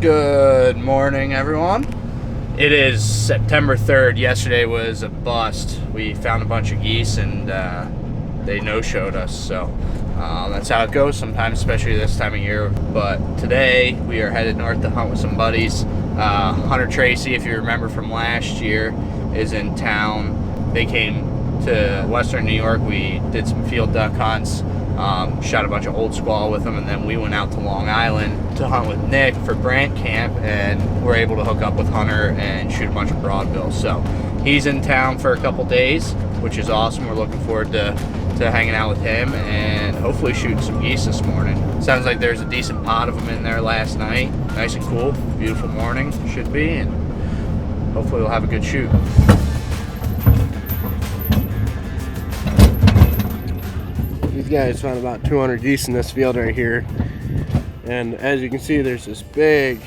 Good morning, everyone. It is September 3rd. Yesterday was a bust. We found a bunch of geese and they no-showed us, so that's how it goes sometimes, especially this time of year. But today we are headed north to hunt with some buddies. Hunter Tracy, if you remember from last year, is in town. They came to Western New York. We did some field duck hunts, shot a bunch of old squall with them, and then we went out to Long Island to hunt with Nick for Brant Camp, and we're able to hook up with Hunter and shoot a bunch of broadbills. So he's in town for a couple days, which is awesome. We're looking forward to hanging out with him and hopefully shooting some geese this morning. Sounds like there's a decent pot of them in there last night. Nice and cool, beautiful morning, should be, and hopefully we'll have a good shoot. These guys found about 200 geese in this field right here, and as you can see, there's this big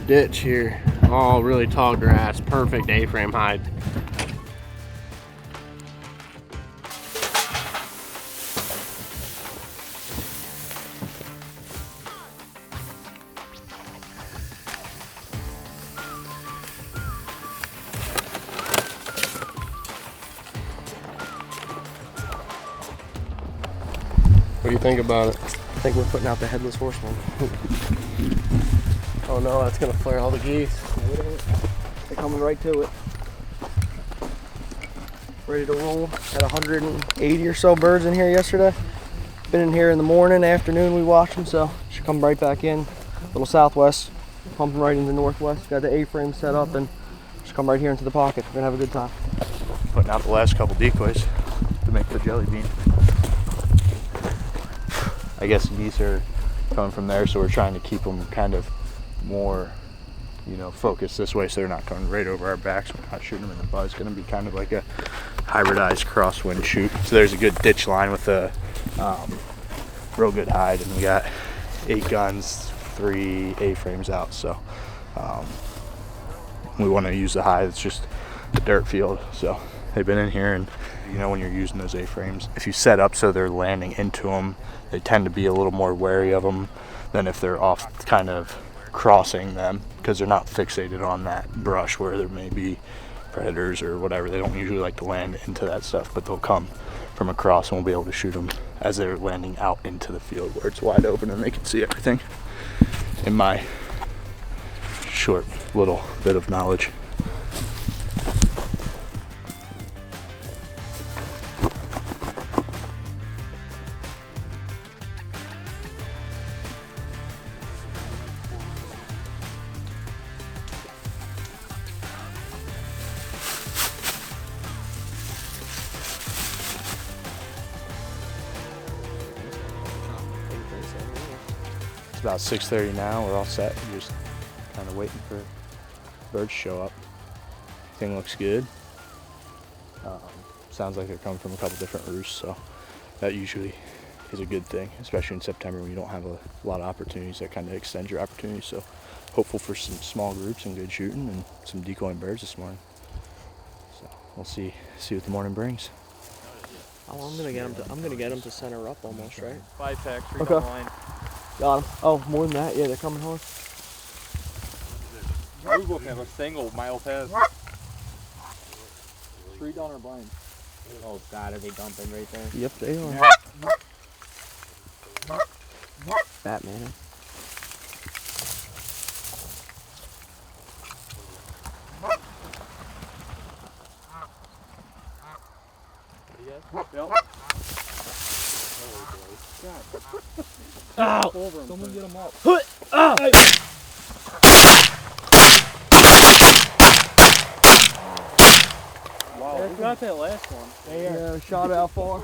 ditch here, all really tall grass, perfect A-frame hide. What do you think about it? I think we're putting out the headless horseman. Oh no, that's gonna flare all the geese. They're coming right to it. Ready to roll. Had 180 or so birds in here yesterday. Been in here in the morning, afternoon we watched them, so should come right back in. Little southwest, pumping right into northwest. Got the A-frame set up and just come right here into the pocket. We're gonna have a good time. Putting out the last couple decoys to make the jelly bean. I guess geese are coming from there, so we're trying to keep them kind of more, focused this way so they're not coming right over our backs. We're not shooting them in the buzz. It's going to be kind of like a hybridized crosswind shoot. So there's a good ditch line with a real good hide, and we got 8 guns, 3 A-frames out. So we want to use the hide. It's just the dirt field. So they've been in here, and when you're using those A-frames, if you set up so they're landing into them, they tend to be a little more wary of them than if they're off kind of crossing them, because they're not fixated on that brush where there may be predators or whatever. They don't usually like to land into that stuff, but they'll come from across and we'll be able to shoot them as they're landing out into the field where it's wide open and they can see everything, in my short little bit of knowledge. It's about 6:30 now. We're all set. We're just kind of waiting for birds to show up. Thing looks good. Sounds like they're coming from a couple different roosts, so that usually is a good thing, especially in September when you don't have a lot of opportunities. That kind of extends your opportunities. So hopeful for some small groups and good shooting and some decoying birds this morning. So we'll see what the morning brings. Oh, I'm gonna get them to center up almost, right? 5-pack, 3 Okay. line. Got them. Oh, more than that? Yeah, they're coming hard. We both have a single mile pass. 3 down our blind. Oh God, are they dumping right there? Yep, they are. Batman. Yep. Ow! Someone get him up. Wow, we got that last one. Yeah, shot out far.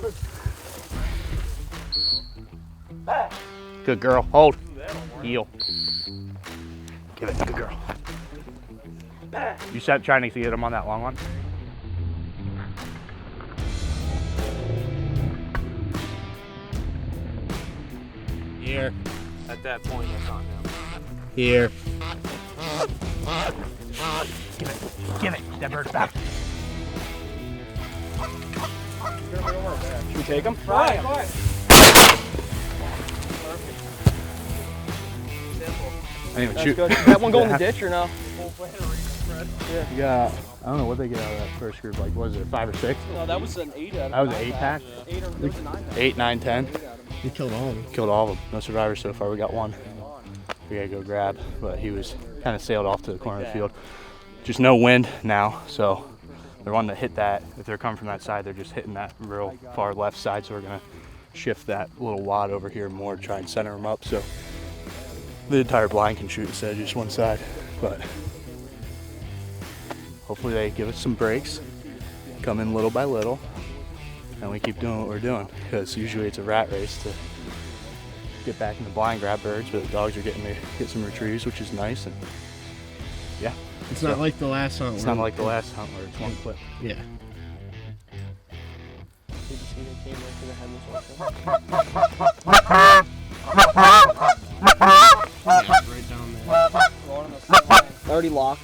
Good girl. Hold. Heel. Give it. Good girl. You start trying to get them on that long one? Here. At that point, that's on him. Here. Give it. That bird's back. Should we take them? Try him. Anyway, That's shoot. good. Did that one go in the ditch or no? You got, I don't know what they get out of that first group. Like, was it 5 or 6? No, that was an 8 out of That was an 8-pack? 8 or there was a 9 pack. 8, 9, 10. You killed all of them. Killed all of them. No survivors so far. We got one. We gotta go grab, but he was kind of sailed off to the corner of the field. Just no wind now, so they're wanting to hit that. If they're coming from that side, they're just hitting that real far left side. So we're gonna shift that little wad over here more, try and center them up so the entire blind can shoot instead of just one side. But hopefully they give us some breaks, come in little by little, and we keep doing what we're doing, because usually it's a rat race to get back in the blind, grab birds, but the dogs are getting to get some retrieves, which is nice. And yeah, It's not like the last hunt. it's not like the last hunt where it's one clip. Yeah. Did you see they came right to the headless also? Yeah, right down there. Already locked.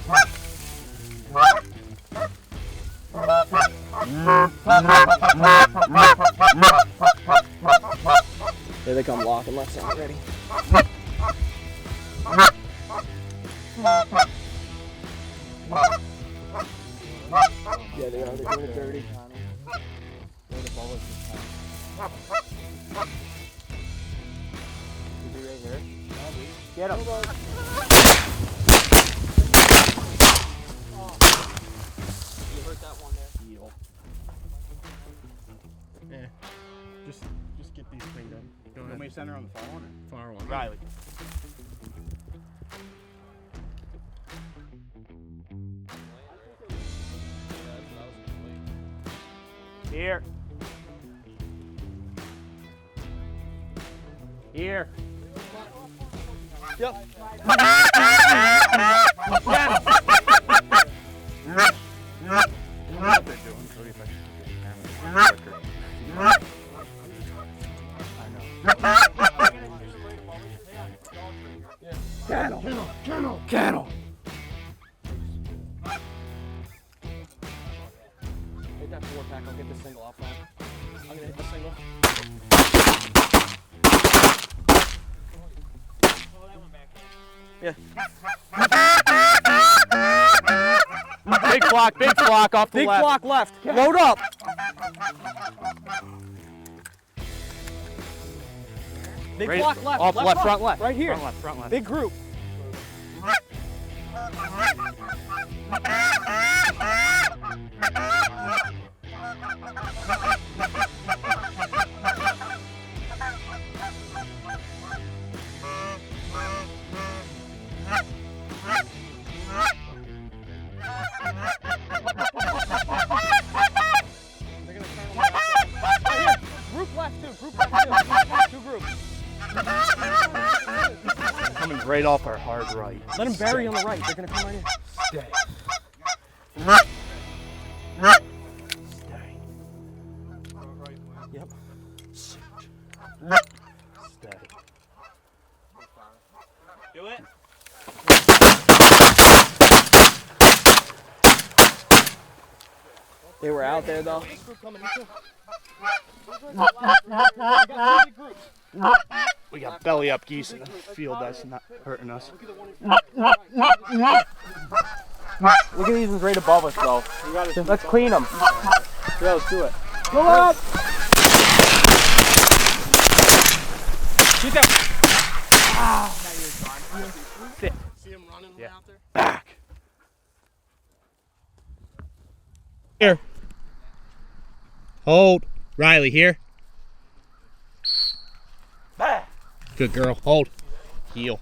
Here they come locking left side ready. Yeah, they are. They're doing it dirty. Get him. You hurt that one there. Yeah. Just get these cleaned up. Go Want ahead. me to center on the far one? Far one. Riley. Here. Here. Yep. What they're doing, so if I should get the camera quicker. Cattle! Hit that 4-pack. I'll get the single off that. I'm gonna hit the single. Yeah. Big flock off the Big left. flock left. Load up. Big Right- flock left. off left, front left. Right here. Front left. Big group. They're gonna turn them right here. Group left too. Group left too. Two groups. Coming right off our hard right. Let them bury on the right. They're gonna come right here. Stay. Yep. Stay. Do it. They were out there though. We got belly up geese in the field. That's not hurting us. Look at these ones right above us though. Let's clean them. Yeah, let's do it. Go up! Shoot them! Sit. See him running Yeah. out there? Back. Here. Hold. Riley, here. Back. Good girl. Hold. Heel.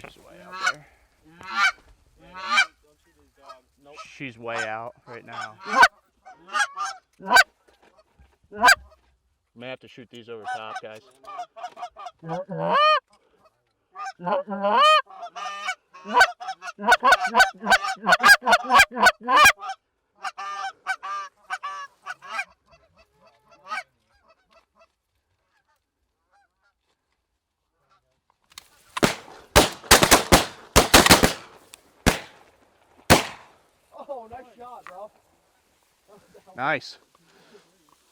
She's way out there. She's way out right now. May have to shoot these over top, guys. nice shot, bro. Nice.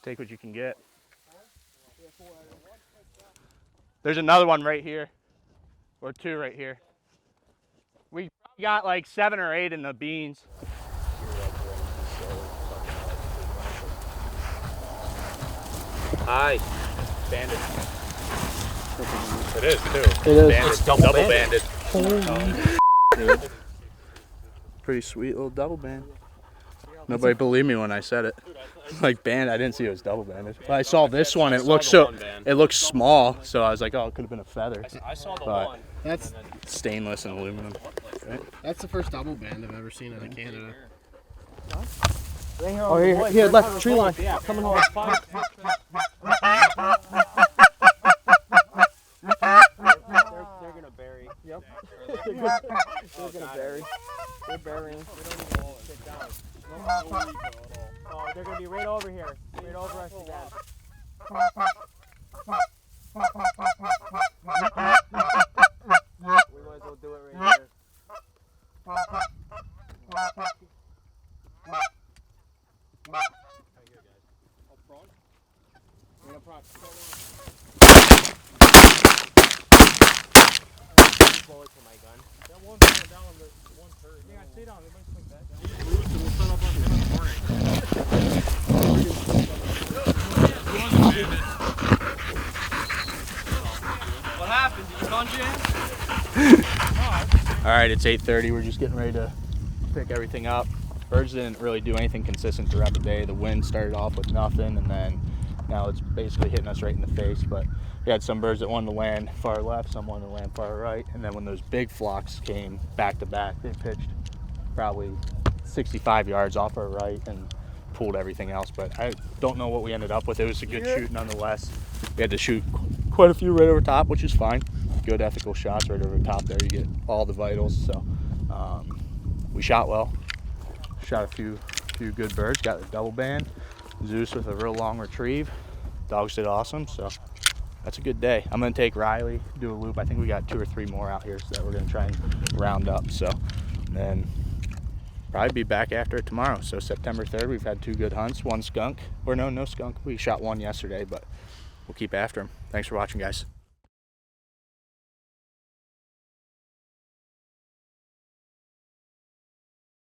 Take what you can get. There's another one right here. Or two right here. We got like 7 or 8 in the beans. Hi. Banded. It is too. It is. Banded. It's double banded. Holy. Pretty sweet little double band. Nobody believed me when I said it. Like band, I didn't see it was double banded. But I saw this one. It looked small, so I was like, oh, it could have been a feather. I saw the But one. That's stainless and aluminum. Right? the first double band I've ever seen out of Canada. Oh, here, left tree line. Coming home. They're gonna bury. Yep. They're gonna bury. They're burying. Sit down. Oh, they're gonna be right over here. Right over us again. We might as well do it right here. Bullets in my gun. That one's going down the one third. Yeah, stay down. They might swing back down. Goose, and we'll set up on him in the morning. What happened? Did you gun jam? All right, it's 8:30. We're just getting ready to pick everything up. Birds didn't really do anything consistent throughout the day. The wind started off with nothing, and then now it's basically hitting us right in the face. But we had some birds that wanted to land far left, some wanted to land far right. And then when those big flocks came back to back, they pitched probably 65 yards off our right and pulled everything else. But I don't know what we ended up with. It was a good shoot nonetheless. We had to shoot quite a few right over top, which is fine. Good ethical shots right over the top there. You get all the vitals. So we shot well. Shot a few good birds. Got a double band. Zeus with a real long retrieve. Dogs did awesome. So that's a good day. I'm gonna take Riley, do a loop. I think we got 2 or 3 more out here that we're gonna try and round up. So then probably be back after it tomorrow. So September 3rd, we've had 2 good hunts. 1 skunk, or no skunk. We shot 1 yesterday, but we'll keep after him. Thanks for watching, guys.